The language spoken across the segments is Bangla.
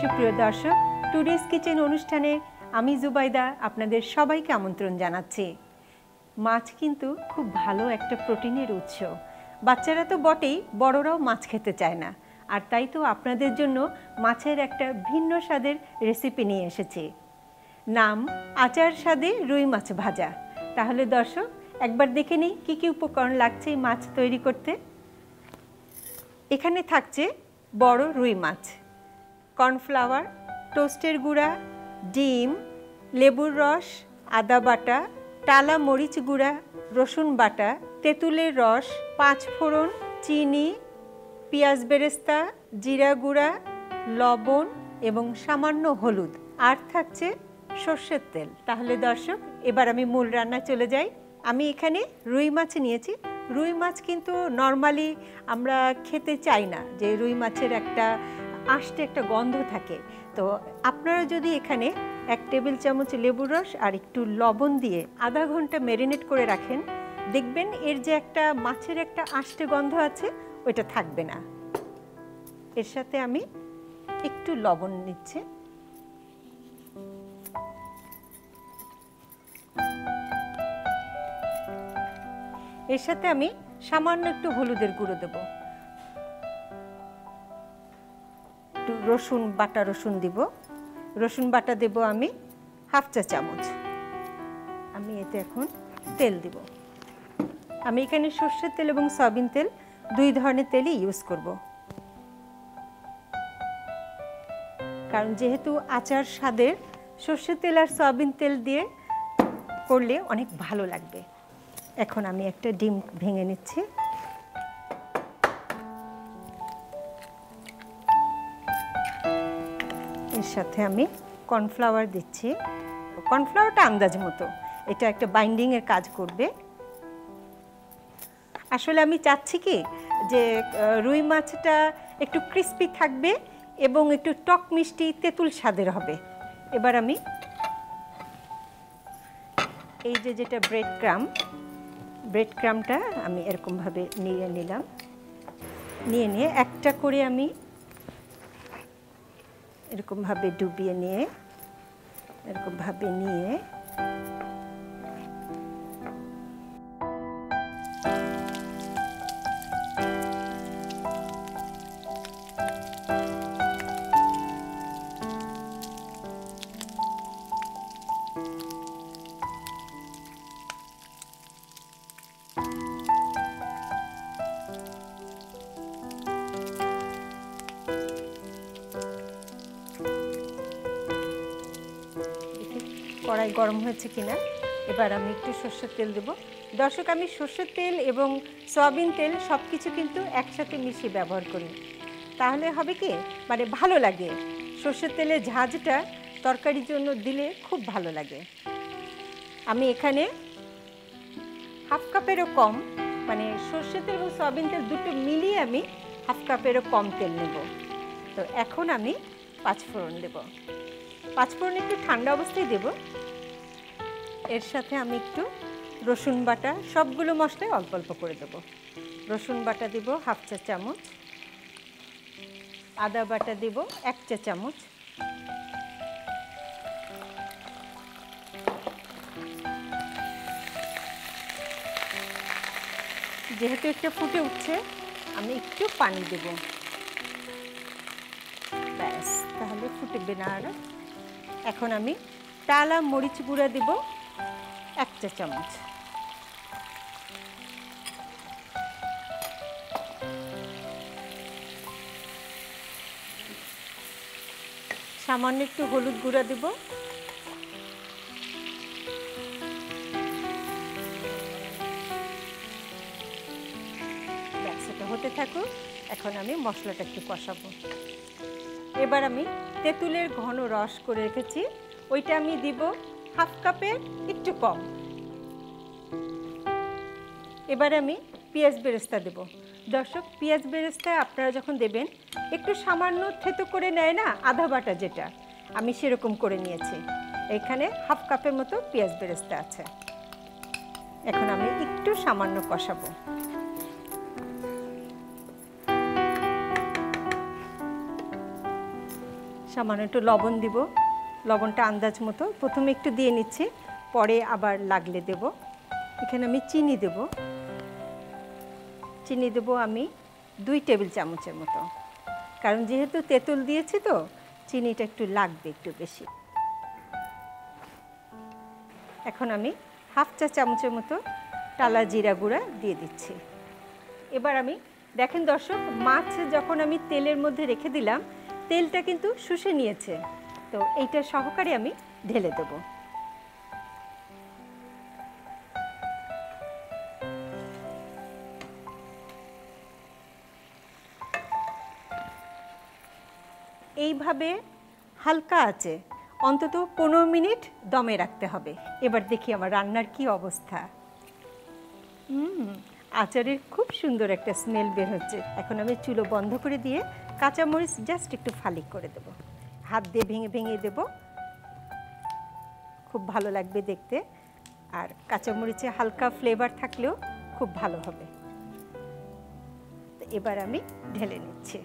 সুপ্রিয় দর্শক, টুডেস কিচেন অনুষ্ঠানে আমি জুবাইদা আপনাদের সবাইকে আমন্ত্রণ জানাচ্ছি। মাছ কিন্তু খুব ভালো একটা প্রোটিনের উৎস। বাচ্চারা তো বটেই, বড়রাও মাছ খেতে চায় না। আর তাই তো আপনাদের জন্য মাছের একটা ভিন্ন স্বাদের রেসিপি নিয়ে এসেছি। নাম আচার স্বাদে রুই মাছ ভাজা। তাহলে দর্শক একবার দেখে নিই কী কী উপকরণ লাগছে এই মাছ তৈরি করতে। এখানে থাকছে বড় রুই মাছ, কর্নফ্লাওয়ার, টোস্টের গুঁড়া, ডিম, লেবুর রস, আদা বাটা, টালা মরিচ গুঁড়া, রসুন বাটা, তেঁতুলের রস, 5 ফোড়ন, চিনি, পেঁয়াজ বেরেস্তা, জিরা গুঁড়া, লবণ এবং সামান্য হলুদ। আর থাকছে সর্ষের তেল। তাহলে দর্শক এবার আমি মূল রান্না চলে যাই। আমি এখানে রুই মাছ নিয়েছি। রুই মাছ কিন্তু নর্মালি আমরা খেতে চাই না, যে রুই মাছের একটা আষ্টে একটা গন্ধ থাকে। তো আপনারা যদি এখানে 1 টেবিল চামচ লেবুর রস আর একটু লবণ দিয়ে আধা ঘন্টা ম্যারিনেট করে রাখেন, দেখবেন এর যে একটা মাছের একটা আষ্টে গন্ধ আছে ওইটা থাকবে না। এর সাথে আমি একটু লবণ নিচ্ছি, এর সাথে আমি সামান্য একটু হলুদের গুঁড়ো দেব, একটু রসুন বাটা রসুন দিব। রসুন বাটা দেব আমি 1/2 চা চামচ। আমি এতে এখন তেল দিব। আমি এখানে সর্ষের তেল এবং সয়াবিন তেল 2 ধরনের তেলই ইউজ করব, কারণ যেহেতু আচার স্বাদের সর্ষের তেল আর সয়াবিন তেল দিয়ে করলে অনেক ভালো লাগবে। এখন আমি একটা ডিম ভেঙে নিচ্ছি। এর সাথে আমি কর্নফ্লাওয়ার দিচ্ছি। কর্নফ্লাওয়ারটা আন্দাজ মতো, এটা একটা বাইন্ডিংয়ের কাজ করবে। আসলে আমি চাচ্ছি কি যে রুই মাছটা একটু ক্রিস্পি থাকবে এবং একটু টক মিষ্টি তেঁতুল স্বাদের হবে। এবার আমি এই যেটা ব্রেড ক্রামটা আমি এরকমভাবে নিয়ে নিলাম। নিয়ে একটা করে আমি এরকমভাবে ডুবিয়ে নিয়ে এরকমভাবে নিয়ে কড়াই গরম হয়েছে কিনা, এবার আমি একটু সর্ষের তেল দেব। দর্শক, আমি সর্ষের তেল এবং সয়াবিন তেল সব কিছু কিন্তু একসাথে মিশিয়ে ব্যবহার করি। তাহলে হবে কি, মানে ভালো লাগে। সর্ষের তেলের ঝাঁঝটা তরকারির জন্য দিলে খুব ভালো লাগে। আমি এখানে 1/2 কাপেরও কম, মানে সর্ষের তেল এবং সয়াবিন তেল দুটো মিলিয়ে আমি 1/2 কাপেরও কম তেল নেব। তো এখন আমি 5 ফোড়ন দেব। 5 ফোড়ন একটু ঠান্ডা অবস্থায় দেব। এর সাথে আমি একটু রসুন বাটা, সবগুলো মশলায় অল্প অল্প করে দেব। রসুন বাটা দেব 1/2 চা চামচ, আদা বাটা দেব 1 চা চামচ, যেহেতু একটা ফুটে উঠছে আমি একটু পানি দেব। ব্যাস, তাহলে ফুটবে না আর। এখন আমি টালা মরিচ গুঁড়া দেব 1 চা চামচ, সামান্য একটু হলুদ গুঁড়া দেব, ব্যাস এটা হতে থাকুক। এখন আমি মশলাটা একটু কষাবো। এবার আমি তেঁতুলের ঘন রস করে রেখেছি, ওইটা আমি দিব 1/2 কাপের একটু কম। এবার আমি পেঁয়াজ বেরেস্তা দেব। দর্শক, পেঁয়াজ বেরেস্তা আপনারা যখন দেবেন একটু সামান্য থেতো করে নেয় না, আধা বাটা, যেটা আমি সেরকম করে নিয়েছি। এখানে 1/2 কাপের মতো পেঁয়াজ বেরেস্তা আছে। এখন আমি একটু সামান্য কষাবো। সামান্য একটু লবণ দিব, লবণটা আন্দাজ মতো প্রথমে একটু দিয়ে নিচ্ছি, পরে আবার লাগলে দেব। এখানে আমি চিনি দেব, চিনি দেব আমি 2 টেবিল চামচের মতো, কারণ যেহেতু তেঁতুল দিয়েছি তো চিনিটা একটু লাগবে একটু বেশি। এখন আমি হাফ চা চামচের মতো টালা জিরা গুঁড়া দিয়ে দিচ্ছি। এবার আমি দেখেন দর্শক, মাছ যখন আমি তেলের মধ্যে রেখে দিলাম তেলটা কিন্তু শুষে নিয়েছে, তো এইটা সহকারে আমি ঢেলে দেব। এইভাবে হালকা আছে অন্তত 15 মিনিট দমে রাখতে হবে। এবার দেখি আমার রান্নার কি অবস্থা। আচারের খুব সুন্দর একটা স্মেল বের হচ্ছে। এখন আমি চুলো বন্ধ করে দিয়ে কাঁচামরিচ জাস্ট একটু ফালি করে দেব, হাত দিয়ে ভেঙে ভেঙে দেব, খুব ভালো লাগবে দেখতে। আর কাঁচামরিচে হালকা ফ্লেভার থাকলেও খুব ভালো হবে। এবার আমি ঢেলে নিচ্ছি।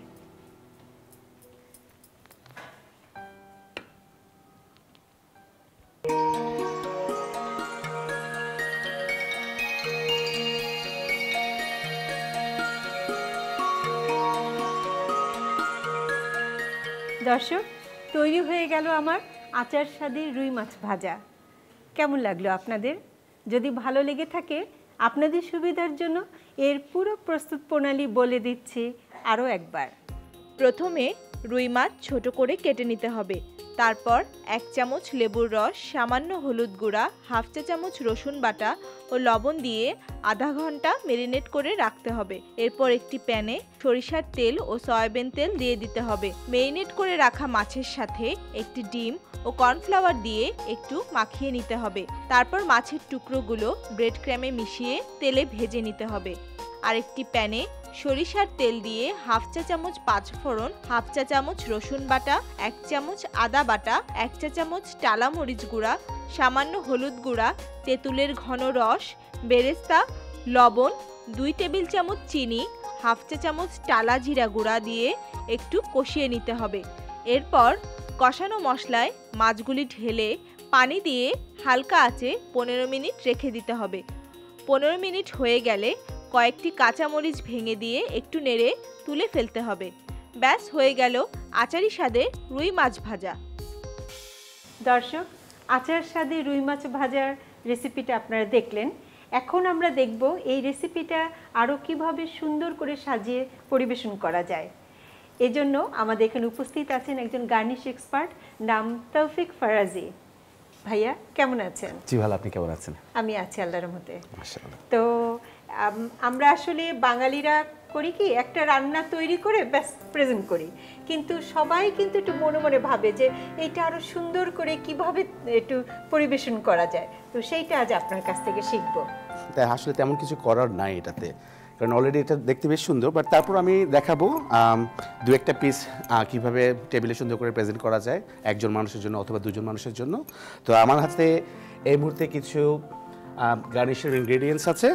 দর্শক, তৈরি হয়ে গেল আমার আচার স্বাদের রুই মাছ ভাজা। কেমন লাগলো আপনাদের? যদি ভালো লেগে থাকে আপনাদের সুবিধার জন্য এর পুরো প্রস্তুত প্রণালী বলে দিচ্ছি আরও একবার। প্রথমে রুই মাছ ছোট করে কেটে নিতে হবে। তারপর 1 চামচ লেবুর রস, সামান্য হলুদ গুঁড়া, হাফ চা চামচ রসুন বাটা ও লবণ দিয়ে আধা ঘন্টা মেরিনেট করে রাখতে হবে। এরপর একটি প্যানে সরিষার তেল ও সয়াবিন তেল দিয়ে দিতে হবে। মেরিনেট করে রাখা মাছের সাথে একটি ডিম ও কর্নফ্লাওয়ার দিয়ে একটু মাখিয়ে নিতে হবে। তারপর মাছের টুকরোগুলো ব্রেড ক্রামে মিশিয়ে তেলে ভেজে নিতে হবে। আরেকটি প্যানে সরিষার তেল দিয়ে হাফ চা চামচ 5 ফোড়ন, হাফ চা চামচ রসুন বাটা, 1 চামচ আদা বাটা, 1 চা চামচ টালা মরিচ গুঁড়া, সামান্য হলুদ গুঁড়া, তেঁতুলের ঘন রস, বেরেস্তা, লবণ, 2 টেবিল চামচ চিনি, হাফ চা চামচ টালা জিরা গুঁড়া দিয়ে একটু কষিয়ে নিতে হবে। এরপর কষানো মশলায় মাছগুলি ঢেলে পানি দিয়ে হালকা আঁচে 15 মিনিট রেখে দিতে হবে। 15 মিনিট হয়ে গেলে কয়েকটি কাঁচামরিচ ভেঙে দিয়ে একটু নেড়ে তুলে ফেলতে হবে। ব্যাস হয়ে গেল আচারি স্বাদে রুই মাছ ভাজা। দর্শক, আচার স্বাদে রুই মাছ ভাজার রেসিপিটা আপনারা দেখলেন। এখন আমরা দেখব এই রেসিপিটা আরও কিভাবে সুন্দর করে সাজিয়ে পরিবেশন করা যায়। এজন্য আমাদের এখানে উপস্থিত আছেন একজন গার্নিশ এক্সপার্ট, নাম তৌফিক ফরাজি। ভাইয়া কেমন আছেন? জি ভালো, আপনি কেমন আছেন? আমি আছি আল্লাহর রহমতে। মাশাআল্লাহ। তো আমরা আসলে বাঙালিরা করি কি, একটা রান্না তৈরি করে ব্যাস প্রেজেন্ট করি, কিন্তু সবাই কিন্তু একটু মনে মনে ভাবে যে এটা আরো সুন্দর করে কিভাবে একটু পরিবেশন করা যায়। তো সেইটা আজ আপনার কাছ থেকে শিখবো। তাই আসলে তেমন কিছু করার নাই এটাতে, কারণ অলরেডি এটা দেখতে বেশ সুন্দর, বাট তারপর আমি দেখাবো 2-1টা পিস কীভাবে টেবিলে সুন্দর করে প্রেজেন্ট করা যায় একজন মানুষের জন্য অথবা 2জন মানুষের জন্য। তো আমার হাতে এই মুহূর্তে কিছু গার্নিশের ইনগ্রেডিয়েন্টস আছে।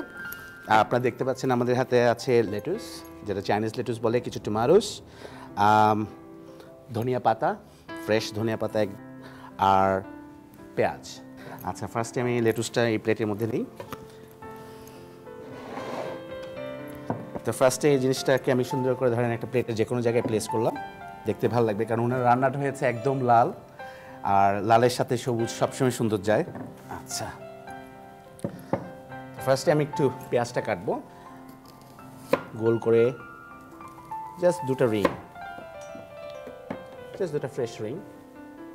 আপনারা দেখতে পাচ্ছেন আমাদের হাতে আছে লেটুস, যেটা চাইনিজ লেটুস বলে, কিছু টমেটোস, ধনিয়া পাতা, ফ্রেশ ধনিয়া পাতা, আর পেঁয়াজ। আচ্ছা, ফার্স্টে আমি লেটুসটা এই প্লেটের মধ্যে নিই। তো ফার্স্টে এই জিনিসটাকে আমি সুন্দর করে ধরেন একটা প্লেটে যে কোনো জায়গায় প্লেস করলাম, দেখতে ভালো লাগবে, কারণ ওনার রান্নাটা হয়েছে একদম লাল, আর লালের সাথে সবুজ সবসময় সুন্দর যায়। আচ্ছা, ফার্স্টে আমি একটু পেঁয়াজটা কাটবো গোল করে, জাস্ট 2টা রিং, জাস্ট 2টা ফ্রেশ রিং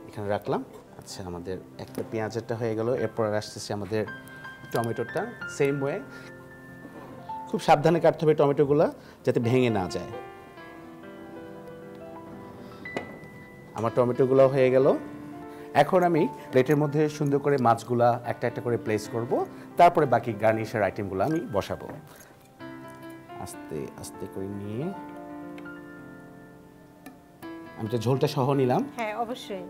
এখানে রাখলাম। আচ্ছা, আমাদের একটা পেঁয়াজেরটা হয়ে গেল। এরপর আসতেছে আমাদের টমেটোটা, সেম ওয়ে খুব সাবধানে কাটতে হবে টমেটোগুলো যাতে ভেঙে না যায়। আমার টমেটোগুলো হয়ে গেল। এখন আমি প্লেটের মধ্যে সুন্দর করে মাছগুলা একটা একটা করে প্লেস করব, তারপরে বাকি গার্নিশের আইটেমগুলো আমি বসাবো। আস্তে আস্তে করে নিয়ে আমি তো ঝোলটা সহ নিলাম। হ্যাঁ, অবশ্যই।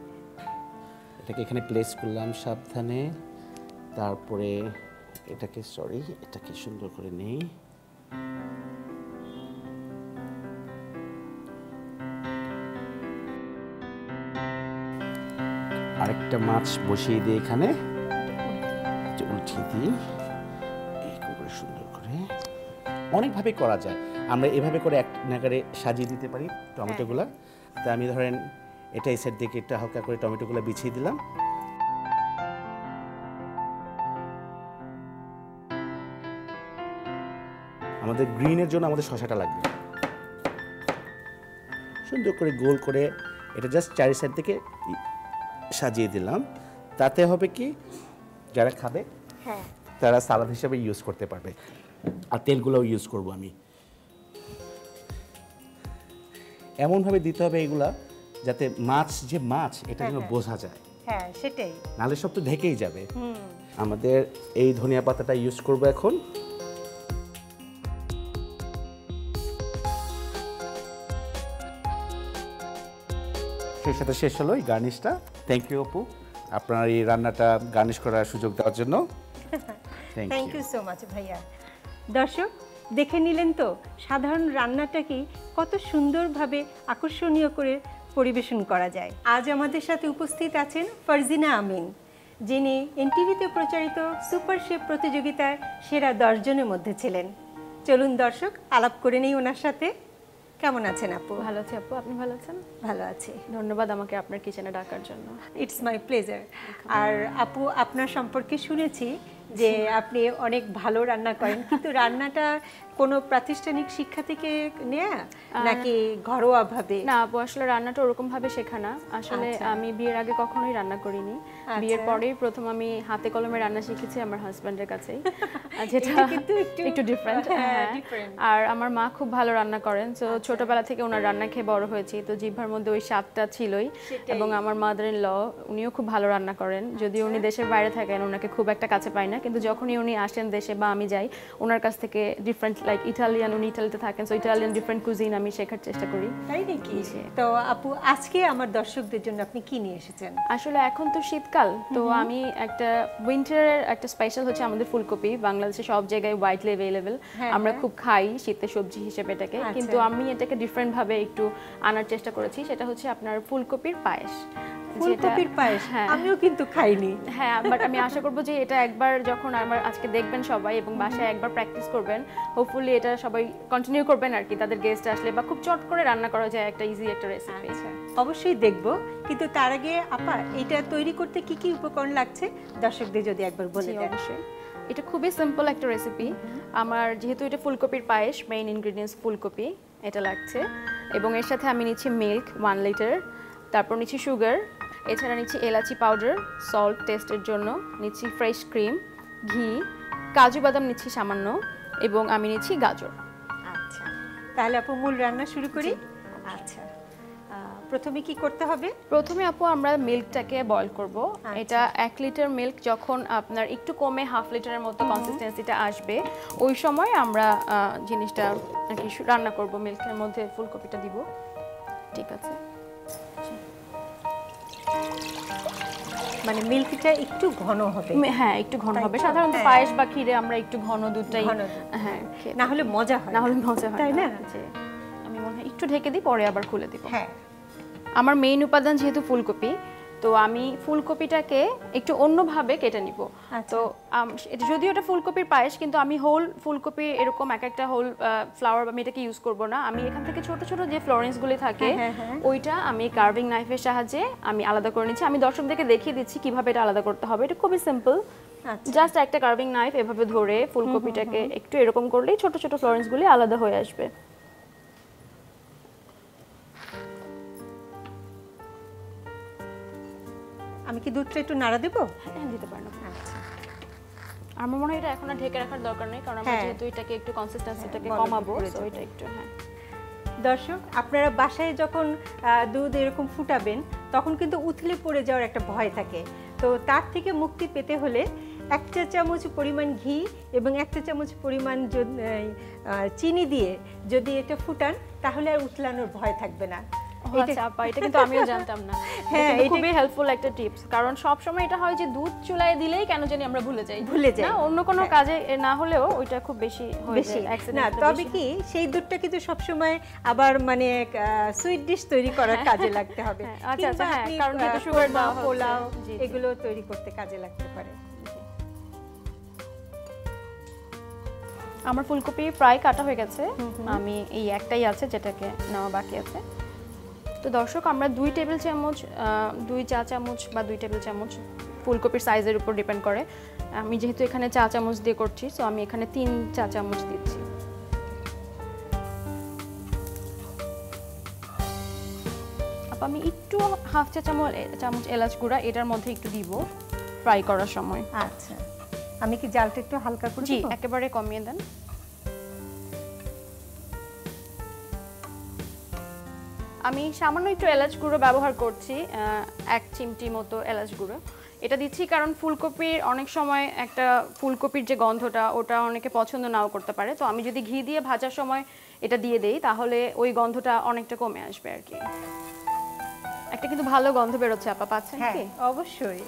এটাকে এখানে প্লেস করলাম সাবধানে। তারপরে এটাকে সুন্দর করে নেই। আরেকটা মাছ বসিয়ে দিই এখানে, উল্টিয়ে দিই করে সুন্দর করে। অনেকভাবে করা যায়, আমরা এভাবে করে এক নাগারে সাজিয়ে দিতে পারি টমেটোগুলো। তা আমি ধরেন এটা এই সাইড দিকে একটা হালকা করে টমেটোগুলো বিছিয়ে দিলাম। আমাদের গ্রিনের জন্য আমাদের শসাটা লাগবে, সুন্দর করে গোল করে এটা জাস্ট চারি সাইড থেকে সাজিয়ে দিলাম। তাতে হবে কি, যারা খাবে তারা সালাদ হিসেবে ইউজ করতে পারবে। আর তেলগুলোও ইউজ করব আমি, এমনভাবে দিতে হবে এগুলা যাতে মাছ যে মাছ এটা যেন বোঝা যায়। হ্যাঁ সেটাই, নাহলে সব তো ঢেকেই যাবে। আমাদের এই ধনিয়া পাতাটা ইউজ করব এখন। সেই সাথে শেষ হলো এই গার্নিশটা। থ্যাংক ইউ আপু, আপনার এই রান্নাটা গার্নিশ করার সুযোগ দেওয়ার জন্য। থ্যাংক ইউ সো মাচ ভাইয়া। দর্শক দেখে নিলেন তো সাধারণ রান্নাটাকে কত সুন্দরভাবে আকর্ষণীয় করে পরিবেশন করা যায়। আজ আমাদের সাথে উপস্থিত আছেন ফারজিনা আমিন, যিনি এনটিভিতে প্রচারিত সুপার শেফ প্রতিযোগিতায় সেরা 10 জনের মধ্যে ছিলেন। চলুন দর্শক আলাপ করে নেই ওনার সাথে। কেমন আছেন আপু? ভালো আছি আপু, আপনি ভালো আছেন? ভালো আছি, ধন্যবাদ আমাকে আপনার কিচেনে ডাকার জন্য। It's my pleasure. আর আপু আপনার সম্পর্কে শুনেছি যে আপনি অনেক ভালো রান্না করেন, কিন্তু রান্নাটা কোনো প্রাতিষ্ঠানিক শিক্ষা থেকে নেয়া নাকি ঘরোয়া ভাবে? না আপু, আসলে রান্নাটা ওরকম ভাবে শেখা না। আসলে আমি বিয়ের আগে কখনোই রান্না করিনি। বিয়ের পরেই প্রথম আমি হাতে কলমে রান্না শিখেছি আমার হাজবেন্ডের কাছেই, যেটা একটু ডিফারেন্ট। আর আমার মা খুব ভালো রান্না করেন, তো ছোটবেলা থেকে ওনার রান্না খেয়ে বড় হয়েছি, তো জিহ্বার মধ্যে ওই স্বাদটা ছিলই। এবং আমার মাদার ইন ল উনিও খুব ভালো রান্না করেন, যদিও উনি দেশের বাইরে থাকেন, ওনাকে খুব একটা কাছে পাই না, কিন্তু যখনই উনি আসেন দেশে বা আমি যাই ওনার কাছ থেকে ডিফারেন্ট লাইক ইটালিয়ান, উনি ইটালিতে থাকেন, সো ইটালিয়ান ডিফারেন্ট কুজিন আমি শেখার চেষ্টা করি। তাই নাকি? তো আপু আজকে আমার দর্শকদের জন্য আপনি কি নিয়ে এসেছেন? আসলে এখন তো শীতকাল, তো আমি একটা উইন্টারের একটা স্পেশাল হচ্ছে আমাদের ফুলকপি, বাংলাদেশে সব জায়গায় ওয়াইডলি অ্যাভেলেবল, আমরা খুব খাই শীতের সবজি হিসেবে এটাকে, কিন্তু আমি এটাকে ডিফারেন্ট ভাবে একটু আনার চেষ্টা করেছি। সেটা হচ্ছে আপনার ফুলকপির পায়েস। ফুলকপির পায়েস আমিও কিন্তু খাইনি। হ্যাঁ, বাট আমি আশা করব যে এটা একবার যখন আমার আজকে দেখবেন সবাই এবং বাসায় একবার প্র্যাকটিস করবেন, হোপফুলি এটা সবাই কন্টিনিউ করবেন আর কি, তাদের গেস্ট আসলে বা খুব চট করে রান্না করা যায় একটা ইজি একটা রেসিপি। অবশ্যই দেখব, কিন্তু তার আগে আপা এটা তৈরি করতে কি কি উপকরণ লাগছে দর্শকদের যদি একবার বলে দেন। অবশ্যই, এটা খুবই সিম্পল একটা রেসিপি। আমার যেহেতু এটা ফুলকপির পায়েস, মেইন ইনগ্রেডিয়েন্টস ফুলকপি এটা লাগছে, এবং এর সাথে আমি নিচ্ছি মিল্ক 1 লিটার, তারপর নিচ্ছি সুগার, এছাড়া নিচ্ছি এলাচি পাউডার, সল্ট টেস্টের জন্য, নিচ্ছি ফ্রেশ ক্রিম, ঘি, কাজু বাদাম নিচ্ছি সামান্য, এবং আমি নিচ্ছি গাজর। আচ্ছা, তাহলে আপু মূল রান্না শুরু করি। আচ্ছা, প্রথমে কি করতে হবে? প্রথমে আপু আমরা মিল্কটাকে বয়েল করব। এটা 1 লিটার মিল্ক যখন আপনার একটু কমে হাফ লিটারের মতো কনসিস্টেন্সিটা আসবে, ওই সময় আমরা জিনিসটা আর কি রান্না করব। মিল্কের মধ্যে ফুলকপিটা দিব। ঠিক আছে, মানে মিল্কটা একটু ঘন হবে? হ্যাঁ, একটু ঘন হবে। সাধারণত পায়েস বা ক্ষীরে আমরা একটু ঘন দুধটাই, হ্যাঁ, না হলে মজা হয়, না হলে মজা হয়, তাই না? আমি মনে হয় একটু ঢেকে দিই, পরে আবার খুলে দিব। হ্যাঁ, আমার মেইন উপাদান যেহেতু ফুলকপি, তো আমি ফুলকপিটাকে একটু অন্যভাবে কেটে নিব। তো যদিও এটা ফুলকপির পায়েস, কিন্তু আমি হোল ফুলকপি এরকম একটা হোল ফ্লাওয়ার আমি এটাকে ইউজ করব না। আমি এখান থেকে ছোট ছোট যে ফ্লোরেন্সগুলি থাকে ওইটা আমি কার্ভিং নাইফের সাহায্যে আমি আলাদা করে নিচ্ছি। আমি দর্শকদেরকে দেখিয়ে দিচ্ছি কিভাবে এটা আলাদা করতে হবে। এটা খুবই সিম্পল, জাস্ট একটা কার্ভিং নাইফ এভাবে ধরে ফুলকপিটাকে একটু এরকম করলেই ছোট ছোট ফ্লোরেন্সগুলি আলাদা হয়ে আসবে। আমি কি দুধটা একটু নাড়া দেব? হ্যাঁ, দিতে পারেন। আচ্ছা, আমার মনে হয় এটা এখন আর ঢেকে রাখার দরকার নেই, কারণ আমরা যেহেতু এটাকে একটু কনসিস্টেন্সিটাকে কমাবো, সো এটা একটু। হ্যাঁ দর্শক, আপনারা বাসায় যখন দুধ এরকম ফুটাবেন তখন কিন্তু উথলে পড়ে যাওয়ার একটা ভয় থাকে, তো তার থেকে মুক্তি পেতে হলে 1 চা চামচ পরিমাণ ঘি এবং 1 চা চামচ পরিমাণ চিনি দিয়ে যদি এটা ফুটান তাহলে আর উতলানোর ভয় থাকবে না। আচ্ছা আপা, এটা কিন্তু আমিও জানতাম না। হ্যাঁ, এটা খুবই হেল্পফুল একটা টিপস, কারণ সব সময় এটা হয় যে দুধ চুলায় দিলেই কেন জানি আমরা ভুলে যাই না, অন্য কোনো কাজে না হলেও ওইটা খুব বেশি হয়ে যায় না। তবে কি সেই দুধটা কিন্তু সব সময় আবার মানে সুইট ডিশ তৈরি করার কাজে লাগতে হবে। আচ্ছা আচ্ছা, হ্যাঁ, কারণ যেহেতু সুগার দাও, পোলাও এগুলো তৈরি করতে কাজে লাগতে পারে। আমার ফুলকপি প্রায় কাটা হয়ে গেছে, আমি এই একটাই আছে যেটাকে নেওয়া বাকি আছে। তো দর্শক, আমরা 2 টেবিল চামচ 2 চা চামচ বা 2 টেবিল চামচ, ফুলকপির সাইজের উপর ডিপেন্ড করে। আমি যেহেতু এখানে চা চামচ দিয়ে করছি, সো আমি এখানে 3 চা চামচ দিচ্ছি। আমি একটু হাফ চা চামচ এলাচ গুঁড়া এটার মধ্যে একটু দিব ফ্রাই করার সময়। আচ্ছা, আমি কি জালটা একটু হালকা করে জি, দেব? একেবারে কমিয়ে দেন। আমি সামান্য একটু এলাচ গুঁড়ো ব্যবহার করছি, 1 চিমটি মতো এলাচ গুঁড়ো এটা দিচ্ছি, কারণ ফুলকপির অনেক সময় একটা ফুলকপির যে গন্ধটা ওটা অনেকে পছন্দ নাও করতে পারে। তো আমি যদি ঘি দিয়ে ভাজার সময় এটা দিয়ে দেই তাহলে ওই গন্ধটা অনেকটা কমে আসবে আর কি। একটা কিন্তু ভালো গন্ধ বেরোচ্ছে, আপা পাচ্ছেন কি? অবশ্যই,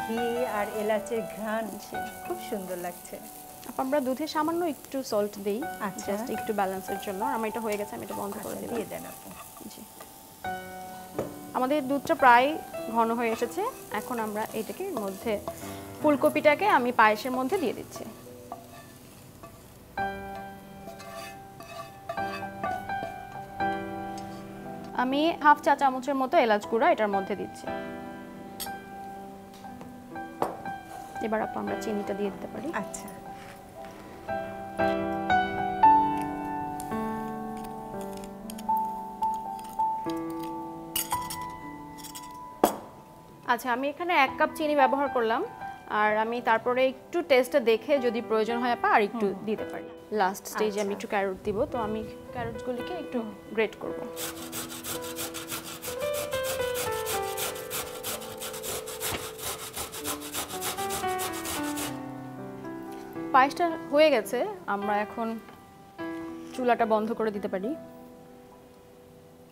ঘি আর এলাচের ঘ্রাণ খুব সুন্দর লাগছে। আমরা দুধে সামান্য একটু সল্ট দেই, আচ্ছা, জাস্ট একটু ব্যালেন্সের জন্য। আমার এটা হয়ে গেছে, আমি এটা বন্ধ করে দিয়ে দেন আপু। জি, আমাদের দুধটা প্রায় ঘন হয়ে এসেছে। এখন আমরা এটাকে মধ্যে ফুলকপিটাকে আমি পায়েসের মধ্যে দিয়ে দিচ্ছি। আমি হাফ চা চামচের মতো এলাচ গুঁড়া এটার মধ্যে দিচ্ছি। এবার আমরা চিনিটা দিয়ে দিতে পারি। আচ্ছা, আচ্ছা, আমি এখানে 1 কাপ চিনি ব্যবহার করলাম, আর আমি তারপরে একটু টেস্টটা দেখে যদি প্রয়োজন হয় আপা আর একটু দিতে পারি। লাস্ট স্টেজে আমি একটু ক্যারট দিব, তো আমি ক্যারটগুলিকে একটু গ্রেট করব। পায়েসটা হয়ে গেছে, আমরা এখন চুলাটা বন্ধ করে দিতে পারি।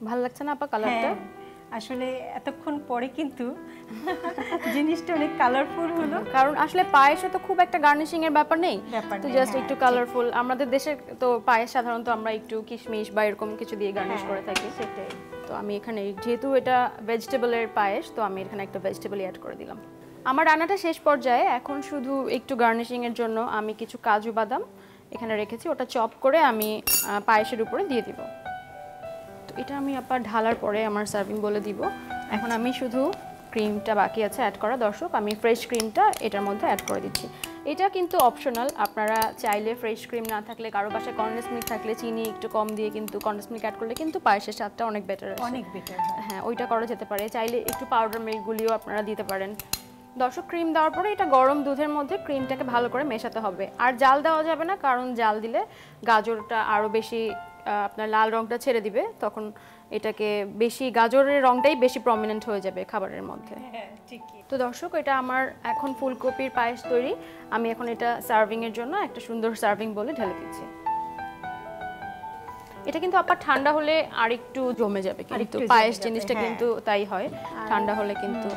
ভালো লাগছে না আপা কালারটা? আসলে এতক্ষণ পরে কিন্তু জিনিসটা অনেক কালারফুল হলো, কারণ আসলে পায়েসে তো খুব একটা গার্নিশিং এর ব্যাপার নেই, তো জাস্ট একটু কালারফুল। আমাদের দেশে তো পায়েস সাধারণত আমরা একটু কিশমিশ বা এরকম কিছু দিয়ে গার্নিশ করে থাকি, সেটাই। তো আমি এখানে যেহেতু এটা ভেজিটেবলের পায়েস, তো আমি এখানে একটা ভেজিটেবল অ্যাড করে দিলাম। আমার রান্নাটা শেষ পর্যায়ে, এখন শুধু একটু গার্নিশিং এর জন্য আমি কিছু কাজু বাদাম এখানে রেখেছি, ওটা চপ করে আমি পায়েসের উপরে দিয়ে দিব। তো এটা আমি আবার ঢালার পরে আমার সার্ভিং বলে দিব। এখন আমি শুধু ক্রিমটা বাকি আছে অ্যাড করা। দর্শক, আমি ফ্রেশ ক্রিমটা এটার মধ্যে অ্যাড করে দিচ্ছি। এটা কিন্তু অপশনাল, আপনারা চাইলে ফ্রেশ ক্রিম না থাকলে, কারো বাসায় কনডেন্স মিল্ক থাকলে চিনি একটু কম দিয়ে কিন্তু কনডেন্স মিল্ক অ্যাড করলে কিন্তু পায়েসের স্বাদটা অনেক বেটার আসে, অনেক বেটার। হ্যাঁ, ওইটা করা যেতে পারে। চাইলে একটু পাউডার মিল্কগুলিও আপনারা দিতে পারেন। দর্শক, ক্রিম দেওয়ার পরে এটা গরম দুধের মধ্যে ক্রিমটাকে ভালো করে মেশাতে হবে, আর জাল দেওয়া যাবে না, কারণ জাল দিলে গাজরটা আরও বেশি আপনার লাল রংটা ছেড়ে দিবে, তখন এটাকে বেশি গাজরের রংটাই বেশি প্রমিনেন্ট হয়ে যাবে খাবারের মধ্যে। তো দর্শক, এটা আমার এখন ফুলকপির পায়েস তৈরি। আমি এখন এটা সার্ভিং এর জন্য একটা সুন্দর সার্ভিং বলে ঢেলে দিচ্ছি। এটা কিন্তু আপা ঠান্ডা হলে আর একটু জমে যাবে, কিন্তু পায়েস জিনিসটা কিন্তু তাই হয়, ঠান্ডা হলে কিন্তু